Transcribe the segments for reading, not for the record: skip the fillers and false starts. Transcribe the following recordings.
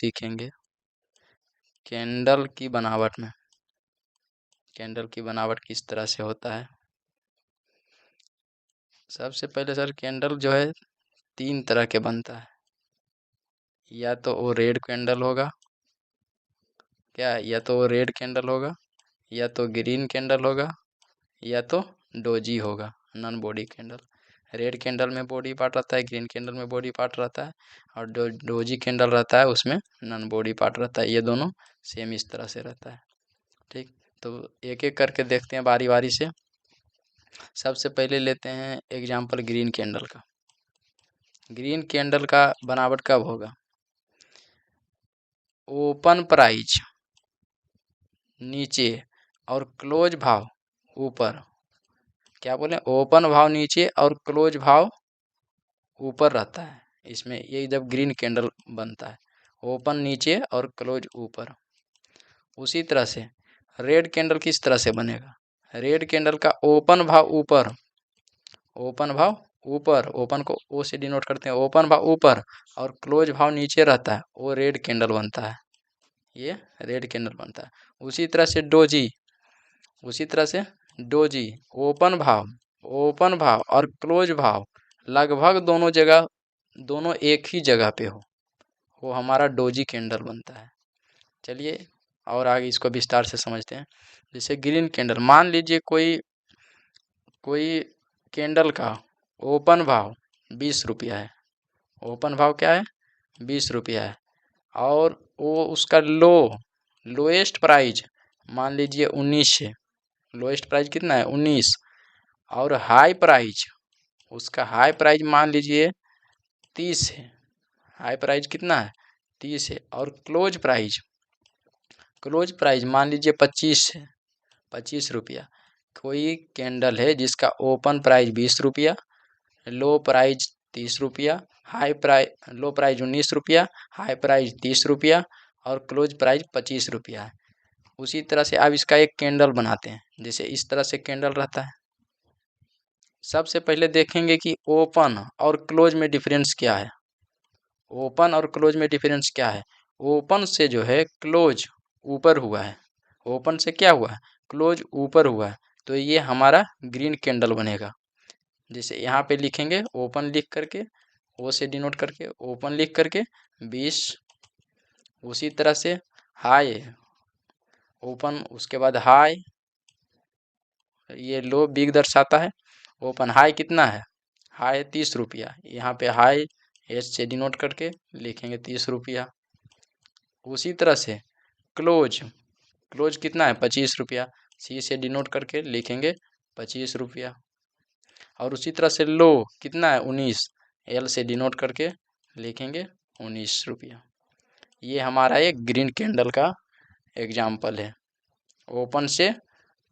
सीखेंगे कैंडल की बनावट में। कैंडल की बनावट किस तरह से होता है। सबसे पहले सर कैंडल जो है 3 तरह के बनता है। या तो वो रेड कैंडल होगा, क्या, या तो वो रेड कैंडल होगा, या तो ग्रीन कैंडल होगा, या तो डोजी होगा, non body candle. Red candle में बॉडी पार्ट रहता है, ग्रीन कैंडल में बॉडी पार्ट रहता है, और डोजी कैंडल रहता है उसमें नॉन बॉडी पार्ट रहता है। ये दोनों सेम इस तरह से रहता है। ठीक, तो एक एक करके देखते हैं बारी बारी से। सबसे पहले लेते हैं एग्जाम्पल ग्रीन कैंडल का। ग्रीन कैंडल का बनावट कब होगा। ओपन प्राइस नीचे और क्लोज भाव ऊपर। क्या बोले, ओपन भाव नीचे और क्लोज भाव ऊपर रहता है इसमें। ये जब ग्रीन कैंडल बनता है, ओपन नीचे और क्लोज ऊपर। उसी तरह से रेड कैंडल किस तरह से बनेगा। रेड कैंडल का ओपन भाव ऊपर, ओपन भाव ऊपर, ओपन को ओ से डिनोट करते हैं, ओपन भाव ऊपर और क्लोज भाव नीचे रहता है, वो रेड कैंडल बनता है। ये रेड कैंडल बनता है। उसी तरह से डोजी, उसी तरह से डोजी ओपन भाव, ओपन भाव और क्लोज भाव लगभग दोनों जगह, दोनों एक ही जगह पे हो, वो हमारा डोजी कैंडल बनता है। चलिए और आगे इसको विस्तार से समझते हैं। जैसे ग्रीन कैंडल, मान लीजिए कोई कोई कैंडल का ओपन भाव 20 रुपया है। ओपन भाव क्या है, 20 रुपया है। और वो उसका लोएस्ट प्राइज मान लीजिए 19 है। लोएस्ट प्राइस कितना है, 19। और हाई प्राइज, उसका हाई प्राइज मान लीजिए 30 है। हाई प्राइज कितना है, 30 है। और क्लोज प्राइज मान लीजिए 25 है, 25 रुपया। कोई कैंडल है जिसका ओपन प्राइज 20 रुपया, लो प्राइज 30 रुपया, लो प्राइज 19 रुपया, हाई प्राइज 30 रुपया और क्लोज प्राइज 25 रुपया है। उसी तरह से अब इसका एक कैंडल बनाते हैं। जैसे इस तरह से कैंडल रहता है। सबसे पहले देखेंगे कि ओपन और क्लोज में डिफरेंस क्या है। ओपन और क्लोज में डिफरेंस क्या है। ओपन से जो है क्लोज ऊपर हुआ है, ओपन से क्या हुआ है, क्लोज ऊपर हुआ है, तो ये हमारा ग्रीन कैंडल बनेगा। जैसे यहाँ पे लिखेंगे ओपन लिख करके, ओ से डिनोट करके ओपन लिख करके 20। उसी तरह से हाई, ओपन उसके बाद हाई, ये लो बिग दर्शाता है। ओपन हाई कितना है, हाई 30 रुपया, यहाँ पे हाई एच से डिनोट करके लिखेंगे 30 रुपया। उसी तरह से क्लोज, क्लोज कितना है 25 रुपया, सी से डिनोट करके लिखेंगे 25 रुपया। और उसी तरह से लो कितना है 19, एल से डिनोट करके लिखेंगे 19 रुपया। ये हमारा एक ग्रीन कैंडल का एग्जाम्पल है, ओपन से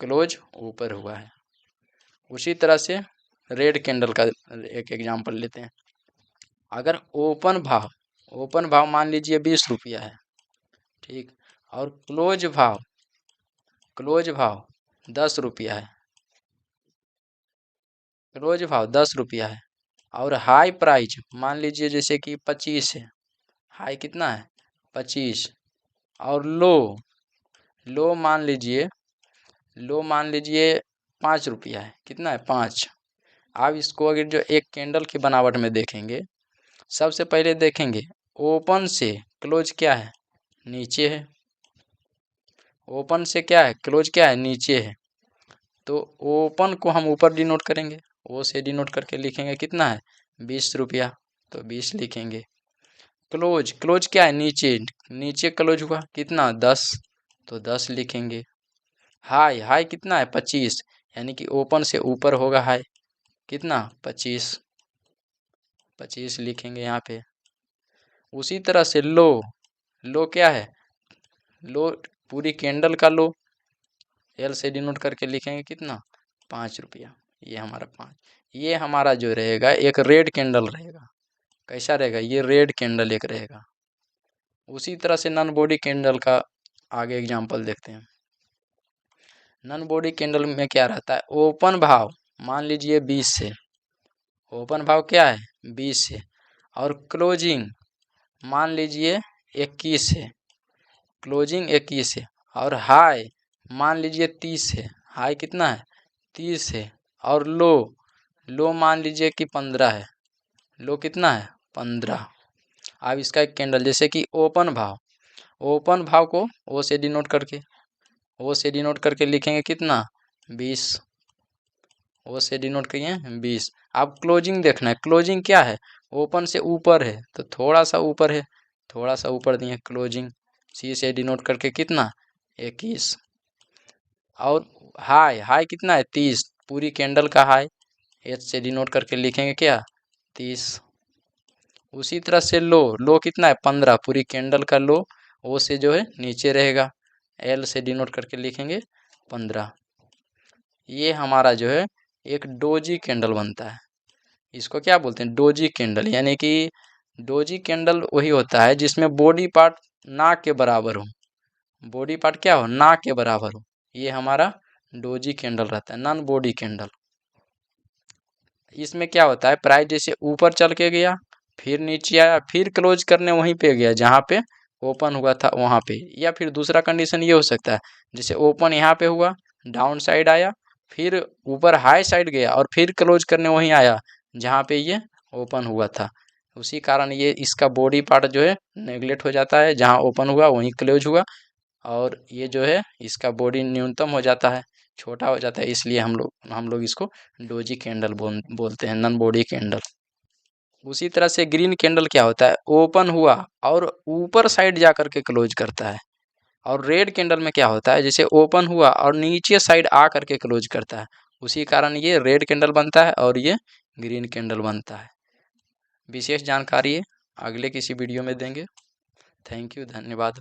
क्लोज ऊपर हुआ है। उसी तरह से रेड कैंडल का एक एग्जाम्पल लेते हैं। अगर ओपन भाव मान लीजिए 20 रुपया है, ठीक, और क्लोज भाव 10 रुपया है, क्लोज भाव 10 रुपया है। और हाई प्राइस मान लीजिए जैसे कि 25 है, हाई कितना है 25। और लो मान लीजिए 5 रुपया है, कितना है 5। अब इसको अगर जो एक कैंडल की बनावट में देखेंगे, सबसे पहले देखेंगे ओपन से क्लोज क्या है, नीचे है। ओपन से क्या है, क्लोज क्या है, नीचे है। तो ओपन को हम ऊपर डिनोट करेंगे, ओ से डिनोट करके लिखेंगे कितना है 20 रुपया, तो 20 लिखेंगे। क्लोज क्या है, नीचे, नीचे क्लोज हुआ कितना 10, तो 10 लिखेंगे। हाई कितना है 25, यानी कि ओपन से ऊपर होगा हाई, कितना 25, 25 लिखेंगे यहाँ पे। उसी तरह से लो क्या है, लो पूरी कैंडल का लो, एल से डिनोट करके लिखेंगे कितना 5 रुपया। ये हमारा 5। ये हमारा जो रहेगा एक रेड कैंडल रहेगा। कैसा रहेगा, ये रेड कैंडल एक रहेगा। उसी तरह से नॉन बॉडी कैंडल का आगे एग्जांपल देखते हैं। नॉन बॉडी कैंडल में क्या रहता है, ओपन भाव मान लीजिए 20 से, ओपन भाव क्या है 20 से, और क्लोजिंग मान लीजिए 21 है, क्लोजिंग 21 है, और हाई मान लीजिए 30 है, हाई कितना है 30 है, और लो मान लीजिए कि 15 है, लो कितना है 15। अब इसका एक कैंडल जैसे कि ओपन भाव को ओ से डिनोट करके लिखेंगे कितना 20, ओ से डिनोट किए 20। अब क्लोजिंग देखना है, क्लोजिंग क्या है ओपन से ऊपर है तो थोड़ा सा ऊपर है, थोड़ा सा ऊपर दिए क्लोजिंग, सी से डिनोट करके कितना 21। और हाई कितना है 30, पूरी कैंडल का हाई एच से डिनोट करके लिखेंगे क्या 30। उसी तरह से लो कितना है 15, पूरी कैंडल का लो ओ से जो है नीचे रहेगा, एल से डिनोट करके लिखेंगे 15। ये हमारा जो है एक डोजी कैंडल बनता है। इसको क्या बोलते हैं डोजी कैंडल, यानी कि डोजी कैंडल वही होता है जिसमें बॉडी पार्ट ना के बराबर हो, बॉडी पार्ट क्या हो ना के बराबर हो, ये हमारा डोजी कैंडल रहता है, नॉन बॉडी कैंडल। इसमें क्या होता है प्राइस जैसे ऊपर चल के गया, फिर नीचे आया, फिर क्लोज करने वहीं पे गया जहाँ पे ओपन हुआ था वहाँ पे, या फिर दूसरा कंडीशन ये हो सकता है जैसे ओपन यहाँ पे हुआ, डाउन साइड आया, फिर ऊपर हाई साइड गया और फिर क्लोज करने वहीं आया जहाँ पे ये ओपन हुआ था। उसी कारण ये इसका बॉडी पार्ट जो है नेगलेक्ट हो जाता है, जहाँ ओपन हुआ वहीं क्लोज हुआ, और ये जो है इसका बॉडी न्यूनतम हो जाता है, छोटा हो जाता है, इसलिए हम लोग इसको डोजी कैंडल बोलते हैं, नॉन बॉडी कैंडल। उसी तरह से ग्रीन कैंडल क्या होता है ओपन हुआ और ऊपर साइड जा करके क्लोज करता है, और रेड कैंडल में क्या होता है जैसे ओपन हुआ और नीचे साइड आ करके क्लोज करता है, उसी कारण ये रेड कैंडल बनता है और ये ग्रीन कैंडल बनता है। विशेष जानकारी अगले किसी वीडियो में देंगे। थैंक यू, धन्यवाद।